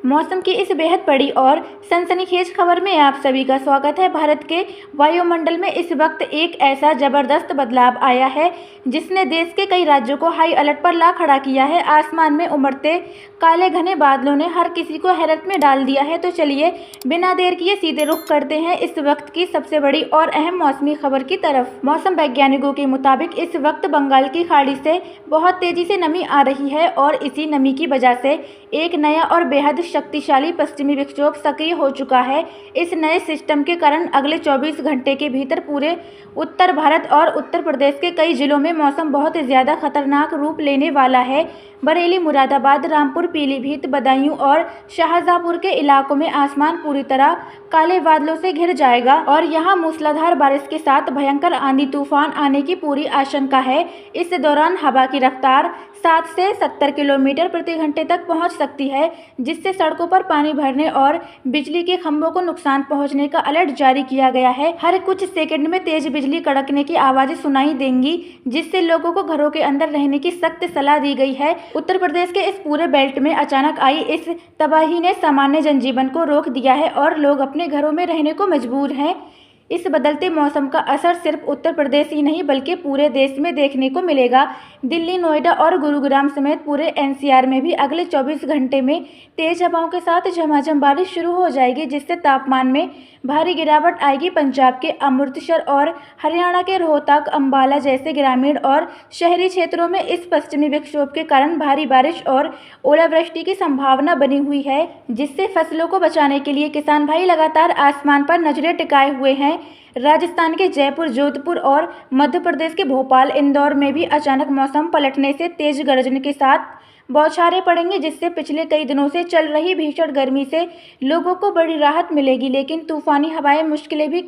मौसम की इस बेहद बड़ी और सनसनीखेज खबर में आप सभी का स्वागत है। भारत के वायुमंडल में इस वक्त एक ऐसा जबरदस्त बदलाव आया है जिसने देश के कई राज्यों को हाई अलर्ट पर ला खड़ा किया है। आसमान में उमड़ते काले घने बादलों ने हर किसी को हैरत में डाल दिया है। तो चलिए बिना देर किए सीधे रुख करते हैं इस वक्त की सबसे बड़ी और अहम मौसमी खबर की तरफ। मौसम वैज्ञानिकों के मुताबिक इस वक्त बंगाल की खाड़ी से बहुत तेजी से नमी आ रही है और इसी नमी की वजह से एक नया और बेहद शक्तिशाली पश्चिमी विक्षोभ सक्रिय हो चुका है। इस नए सिस्टम के कारण अगले 24 घंटे के भीतर पूरे उत्तर भारत और उत्तर प्रदेश के कई जिलों में मौसम बहुत ज़्यादा खतरनाक रूप लेने वाला है। बरेली, मुरादाबाद, रामपुर, पीलीभीत, बदायूं और शाहजहांपुर के इलाकों में आसमान पूरी तरह काले बादलों से घिर जाएगा और यहां मूसलाधार बारिश के साथ भयंकर आंधी तूफान आने की पूरी आशंका है। इस दौरान हवा की रफ्तार 60 से 70 किलोमीटर प्रति घंटे तक पहुंच सकती है, जिससे सड़कों पर पानी भरने और बिजली के खंभों को नुकसान पहुंचने का अलर्ट जारी किया गया है। हर कुछ सेकंड में तेज बिजली कड़कने की आवाज़ें सुनाई देंगी, जिससे लोगों को घरों के अंदर रहने की सख्त सलाह दी गई है। उत्तर प्रदेश के इस पूरे बेल्ट में अचानक आई इस तबाही ने सामान्य जनजीवन को रोक दिया है और लोग अपने घरों में रहने को मजबूर हैं। इस बदलते मौसम का असर सिर्फ उत्तर प्रदेश ही नहीं बल्कि पूरे देश में देखने को मिलेगा। दिल्ली, नोएडा और गुरुग्राम समेत पूरे एनसीआर में भी अगले 24 घंटे में तेज हवाओं के साथ झमाझम बारिश शुरू हो जाएगी, जिससे तापमान में भारी गिरावट आएगी। पंजाब के अमृतसर और हरियाणा के रोहतक, अंबाला जैसे ग्रामीण और शहरी क्षेत्रों में इस पश्चिमी विक्षोभ के कारण भारी बारिश और ओलावृष्टि की संभावना बनी हुई है, जिससे फसलों को बचाने के लिए किसान भाई लगातार आसमान पर नजरें टिकाए हुए हैं। राजस्थान के जयपुर, जोधपुर और मध्य प्रदेश के भोपाल, इंदौर में भी अचानक मौसम पलटने से तेज गर्जन के साथ बौछारें पड़ेंगी, जिससे पिछले कई दिनों से चल रही भीषण गर्मी से लोगों को बड़ी राहत मिलेगी। लेकिन तूफानी हवाएं मुश्किलें भी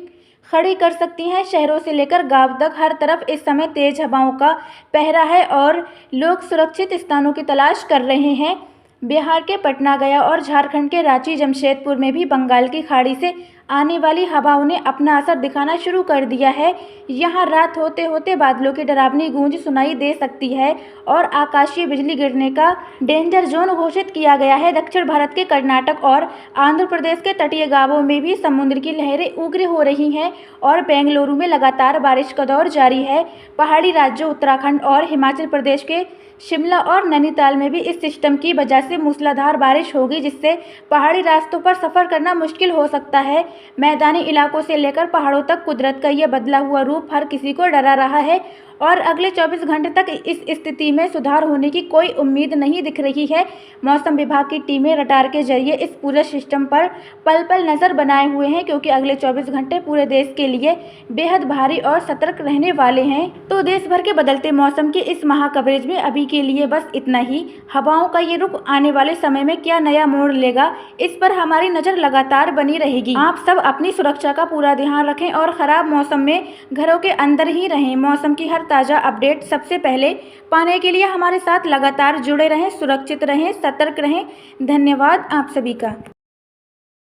खड़ी कर सकती हैं। शहरों से लेकर गांव तक हर तरफ इस समय तेज हवाओं का पहरा है और लोग सुरक्षित स्थानों की तलाश कर रहे हैं। बिहार के पटना, गया और झारखंड के रांची, जमशेदपुर में भी बंगाल की खाड़ी से आने वाली हवाओं ने अपना असर दिखाना शुरू कर दिया है। यहाँ रात होते होते बादलों की डरावनी गूंज सुनाई दे सकती है और आकाशीय बिजली गिरने का डेंजर जोन घोषित किया गया है। दक्षिण भारत के कर्नाटक और आंध्र प्रदेश के तटीय गांवों में भी समुद्र की लहरें उग्र हो रही हैं और बेंगलुरु में लगातार बारिश का दौर जारी है। पहाड़ी राज्यों उत्तराखंड और हिमाचल प्रदेश के शिमला और नैनीताल में भी इस सिस्टम की वजह से मूसलाधार बारिश होगी, जिससे पहाड़ी रास्तों पर सफ़र करना मुश्किल हो सकता है। मैदानी इलाकों से लेकर पहाड़ों तक कुदरत का यह बदला हुआ रूप हर किसी को डरा रहा है और अगले 24 घंटे तक इस स्थिति में सुधार होने की कोई उम्मीद नहीं दिख रही है। मौसम विभाग की टीमें रडार के जरिए इस पूरे सिस्टम पर पल पल नज़र बनाए हुए हैं, क्योंकि अगले 24 घंटे पूरे देश के लिए बेहद भारी और सतर्क रहने वाले हैं। तो देश भर के बदलते मौसम के इस महा कवरेज में अभी के लिए बस इतना ही। हवाओं का ये रुख आने वाले समय में क्या नया मोड़ लेगा, इस पर हमारी नज़र लगातार बनी रहेगी। आप सब अपनी सुरक्षा का पूरा ध्यान रखें और ख़राब मौसम में घरों के अंदर ही रहें। मौसम की हर ताज़ा अपडेट सबसे पहले पाने के लिए हमारे साथ लगातार जुड़े रहें, सुरक्षित रहें, सतर्क रहें। धन्यवाद आप सभी का।